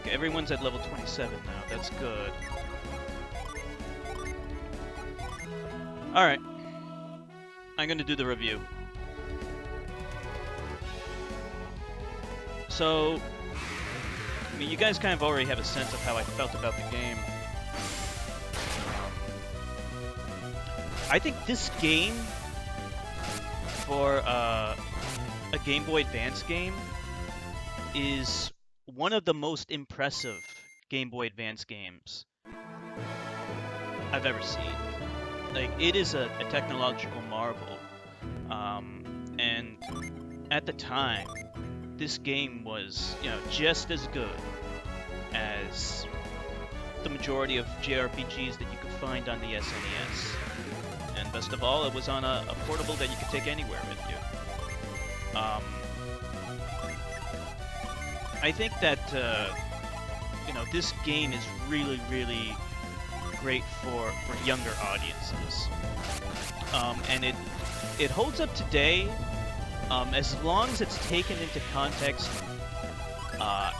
Okay, everyone's at level 27 now. That's good. Alright. I'm gonna do the review. So, I mean, you guys kind of already have a sense of how I felt about the game. I think this game, for a Game Boy Advance game, is one of the most impressive Game Boy Advance games I've ever seen. Like, it is a technological marvel. And at the time, this game was, you know, just as good as the majority of JRPGs that you could find on the SNES. And best of all, it was on a portable that you could take anywhere with you. I think that, you know, this game is really, really great for younger audiences. And it holds up today, as long as it's taken into context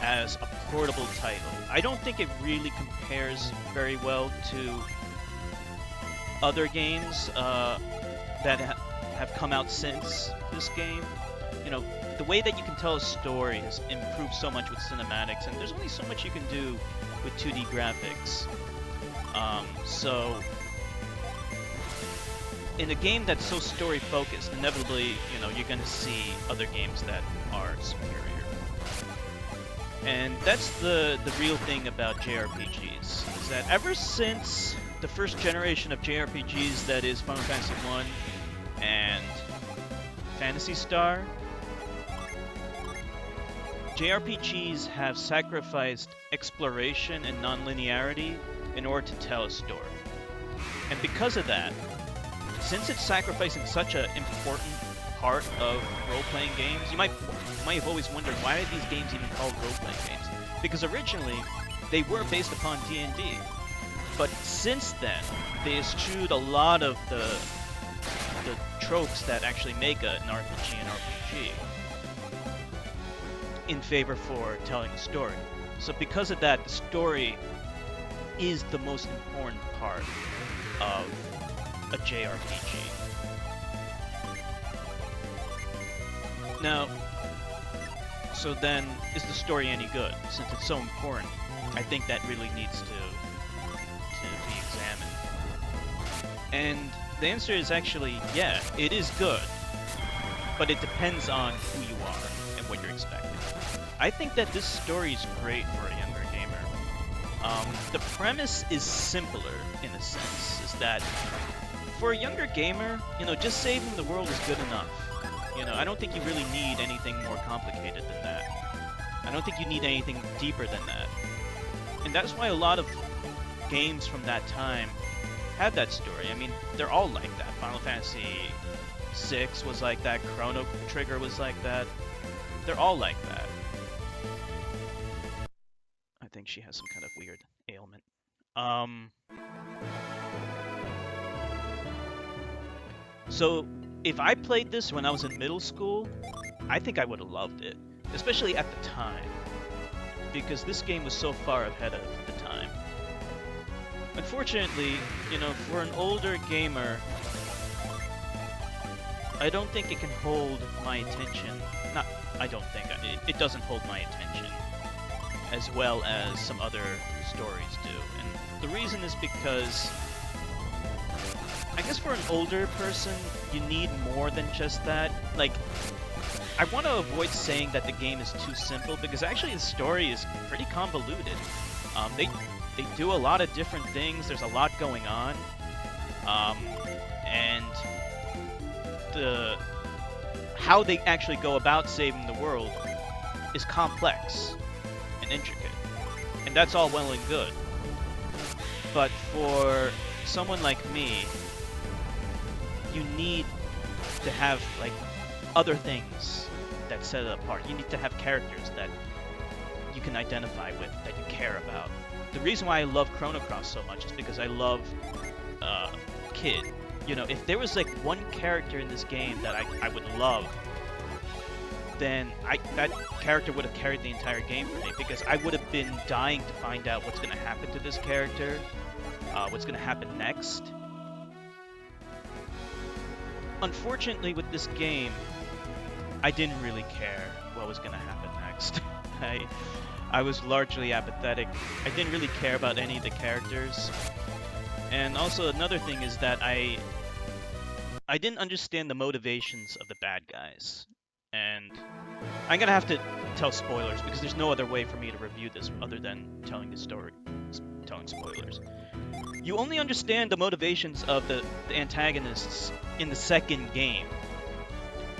as a portable title. I don't think it really compares very well to other games that have come out since this game. You know, the way that you can tell a story has improved so much with cinematics, and there's only so much you can do with 2D graphics. So, in a game that's so story-focused, inevitably, you know, you're going to see other games that are superior. And that's the real thing about JRPGs, is that ever since the first generation of JRPGs, that is Final Fantasy 1 and Phantasy Star, JRPGs have sacrificed exploration and non-linearity in order to tell a story. And because of that, since it's sacrificing such an important part of role-playing games, you might have always wondered, why are these games even called role-playing games? Because originally, they were based upon D&D. But since then, they eschewed a lot of the tropes that actually make an RPG an RPG in favor for telling a story. So because of that, the story is the most important part of a JRPG. Now, so then, is the story any good? Since it's so important, I think that really needs to be examined. And the answer is actually, yeah, it is good, but it depends on who you are and what you're expecting. I think that this story is great for a younger gamer. The premise is simpler, in a sense, is that for a younger gamer, you know, just saving the world is good enough. You know, I don't think you really need anything more complicated than that. I don't think you need anything deeper than that. And that's why a lot of games from that time had that story. I mean, they're all like that. Final Fantasy VI was like that. Chrono Trigger was like that. They're all like that. I think she has some kind of weird ailment. So, if I played this when I was in middle school, I think I would have loved it. Especially at the time. Because this game was so far ahead of the time. Unfortunately, you know, for an older gamer, I don't think it can hold my attention. It doesn't hold my attention as well as some other stories do. And the reason is because, I guess for an older person, you need more than just that. Like, I want to avoid saying that the game is too simple, because actually the story is pretty convoluted. They do a lot of different things, there's a lot going on, and how they actually go about saving the world is complex and intricate, and that's all well and good. But for someone like me, you need to have, like, other things that set it apart. You need to have characters that you can identify with, that you care about. The reason why I love Chrono Cross so much is because I love Kid. You know, if there was like one character in this game that I would love, then that character would have carried the entire game for me, because I would have been dying to find out what's going to happen to this character, what's going to happen next. Unfortunately, with this game, I didn't really care what was going to happen next. I was largely apathetic. I didn't really care about any of the characters. And also another thing is that I didn't understand the motivations of the bad guys. And I'm gonna have to tell spoilers, because there's no other way for me to review this other than telling the story, telling spoilers. You only understand the motivations of the antagonists in the second game.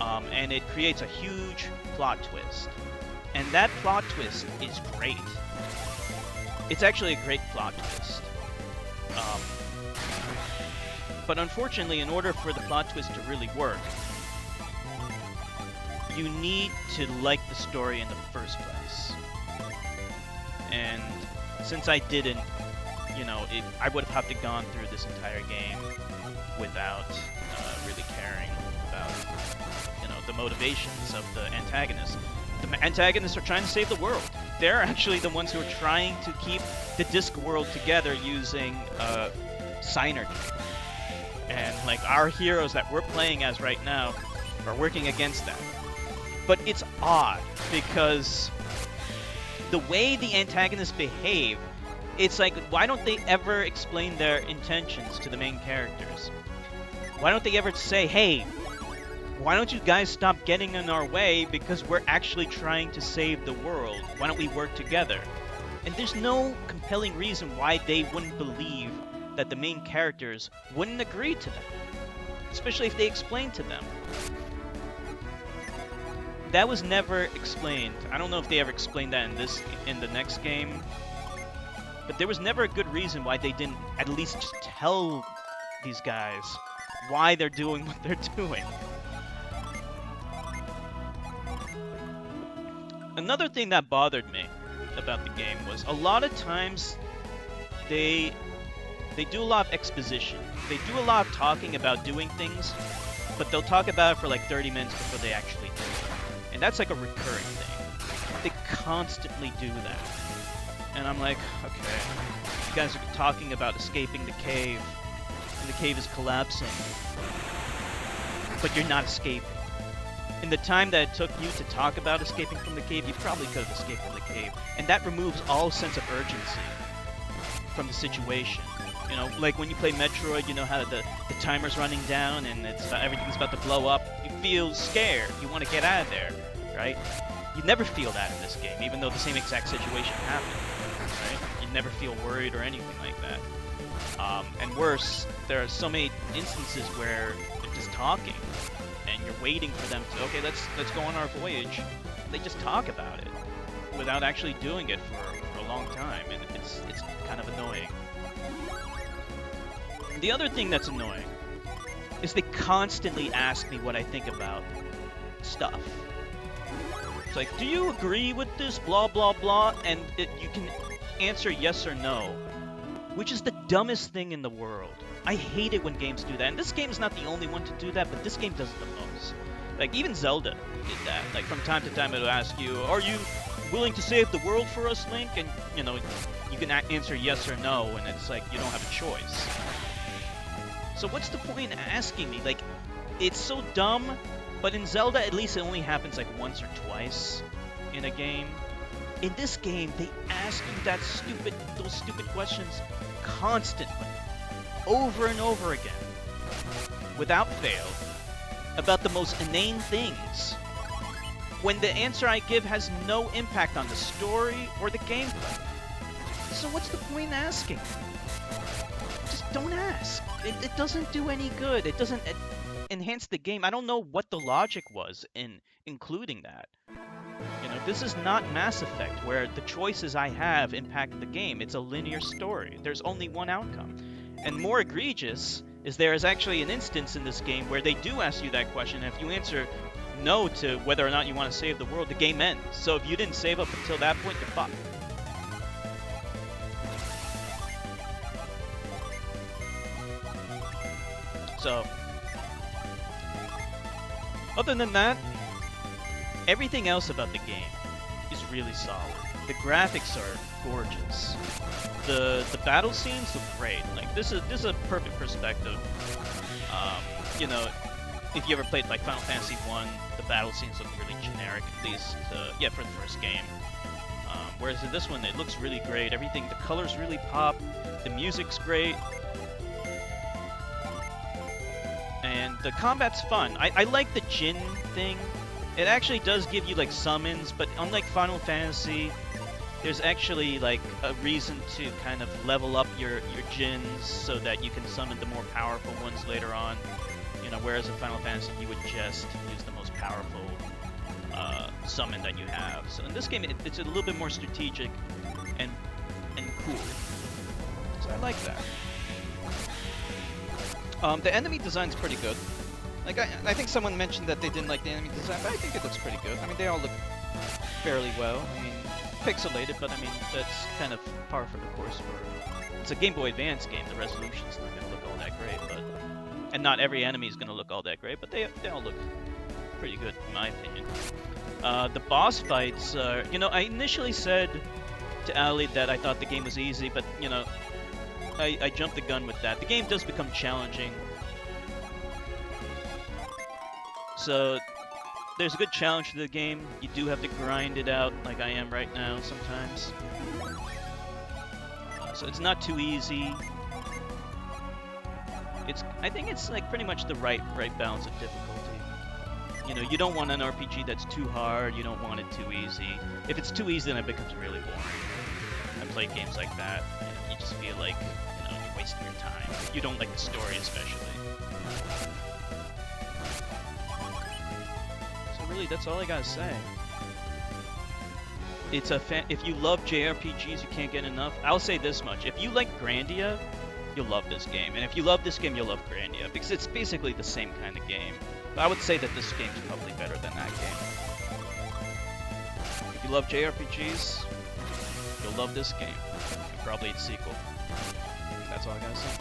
And it creates a huge plot twist. And that plot twist is great. It's actually a great plot twist. But unfortunately, in order for the plot twist to really work, you need to like the story in the first place. And since I didn't, I would have had to gone through this entire game without really caring about, the motivations of the antagonists. The antagonists are trying to save the world. They're actually the ones who are trying to keep the disc world together using synergy. And like our heroes that we're playing as right now are working against that. But it's odd, because the way the antagonists behave, it's like, why don't they ever explain their intentions to the main characters? Why don't they ever say, hey, why don't you guys stop getting in our way, because we're actually trying to save the world? Why don't we work together? And there's no compelling reason why they wouldn't believe that the main characters wouldn't agree to them, especially if they explained to them. That was never explained. I don't know if they ever explained that in the next game, but there was never a good reason why they didn't at least just tell these guys why they're doing what they're doing. Another thing that bothered me about the game was a lot of times they do a lot of exposition. They do a lot of talking about doing things, but they'll talk about it for like 30 minutes before they actually do it. And that's like a recurring thing. They constantly do that. And I'm like, okay, you guys are talking about escaping the cave, and the cave is collapsing, but you're not escaping. In the time that it took you to talk about escaping from the cave, you probably could have escaped from the cave. And that removes all sense of urgency from the situation. Like when you play Metroid, you know how the timer's running down and everything's about to blow up. You feel scared. You want to get out of there, right? You never feel that in this game, even though the same exact situation happened, right? You never feel worried or anything like that. And worse, there are so many instances where they're just talking, and you're waiting for them to, okay, let's go on our voyage. They just talk about it without actually doing it for a long time, and it's kind of annoying. The other thing that's annoying is they constantly ask me what I think about stuff. It's like, do you agree with this, blah, blah, blah? And you can answer yes or no, which is the dumbest thing in the world. I hate it when games do that. And this game is not the only one to do that, but this game does it the most. Like, even Zelda did that. Like, from time to time it'll ask you, are you willing to save the world for us, Link? And, you can answer yes or no, and it's like, you don't have a choice. So what's the point in asking me? Like, it's so dumb, but in Zelda, at least it only happens like once or twice in a game. In this game, they ask you those stupid questions constantly, over and over again, without fail, about the most inane things, when the answer I give has no impact on the story or the gameplay. So what's the point in asking? Just don't ask. It doesn't do any good. It doesn't enhance the game. I don't know what the logic was in including that. This is not Mass Effect, where the choices I have impact the game. It's a linear story. There's only one outcome. And more egregious is there is actually an instance in this game where they do ask you that question, and if you answer no to whether or not you want to save the world, the game ends. So if you didn't save up until that point, you're fucked. So, other than that, Everything else about the game is really solid. The graphics are gorgeous. The battle scenes look great. Like this is a perfect perspective. You know, if you ever played like Final Fantasy 1, the battle scenes look really generic, at least yeah, for the first game. Whereas in this one, it looks really great. Everything, the colors really pop. The music's great. And the combat's fun. I like the Jin thing. It actually does give you like summons, but unlike Final Fantasy, there's actually like a reason to kind of level up your Jins so that you can summon the more powerful ones later on. You know, whereas in Final Fantasy, you would just use the most powerful summon that you have. So in this game, it's a little bit more strategic and cool. So I like that. The enemy design's pretty good. Like I think someone mentioned that they didn't like the enemy design, but I think it looks pretty good. I mean, they all look fairly well. I mean, pixelated, but I mean that's kind of par for the course for. It's a Game Boy Advance game. The resolution's not gonna look all that great, but and not every enemy is gonna look all that great, but they all look pretty good in my opinion. The boss fights, you know, I initially said to Ali that I thought the game was easy, but you know, I jumped the gun with that. The game does become challenging. So there's a good challenge to the game. You do have to grind it out like I am right now sometimes. So it's not too easy. I think it's like pretty much the right balance of difficulty. You know, you don't want an RPG that's too hard, you don't want it too easy. If it's too easy, then it becomes really boring. I play games like that, and you just feel like, you know, you're wasting your time. You don't like the story especially. So really, that's all I gotta say. It's a if you love JRPGs, you can't get enough. I'll say this much: if you like Grandia, you'll love this game, and if you love this game, you'll love Grandia because it's basically the same kind of game. But I would say that this game's probably better than that game. If you love JRPGs, you'll love this game, and probably its sequel. That's all I gotta say.